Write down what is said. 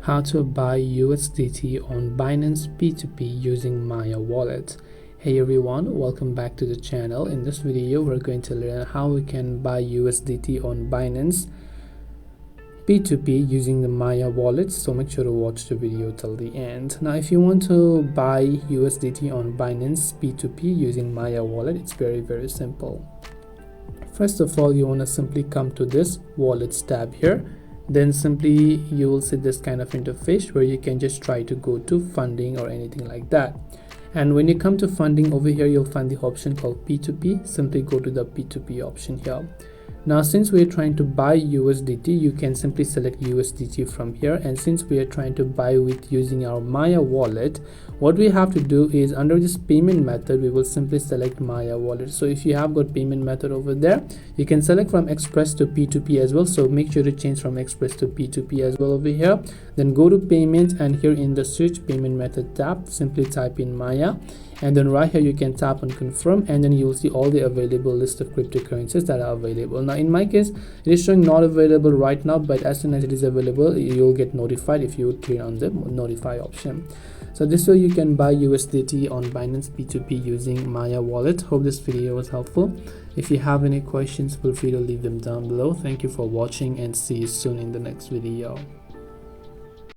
how to buy USDT on Binance P2P using Maya wallet. Hey everyone, welcome back to the channel. In this video we're going to learn how we can buy USDT on Binance P2P using the Maya wallet, so make sure to watch the video till the end. Now if you want to buy USDT on Binance P2P using Maya wallet, it's very simple. First of all, you want to simply come to this wallets tab here. Then simply you will see this kind of interface where you can just try to go to funding or anything like that. And when you come to funding, over here you'll find the option called P2P. Simply go to the P2P option here. Now since we're trying to buy USDT, you can simply select USDT from here. And since we are trying to buy with using our Maya wallet, what we have to do is under this payment method, we will simply select Maya wallet. So if you have got payment method over there, you can select from Express to P2P as well. So make sure to change from Express to P2P as well over here. Then go to payment, and here in the search payment method tab, simply type in Maya. And then right here you can tap on confirm, and then you will see all the available list of cryptocurrencies that are available. Now in my case it is showing not available right now, but as soon as it is available you'll get notified if you click on the notify option. So this way you can buy USDT on Binance P2P using Maya wallet. Hope this video was helpful. If you have any questions, feel free to leave them down below. Thank you for watching and see you soon in the next video.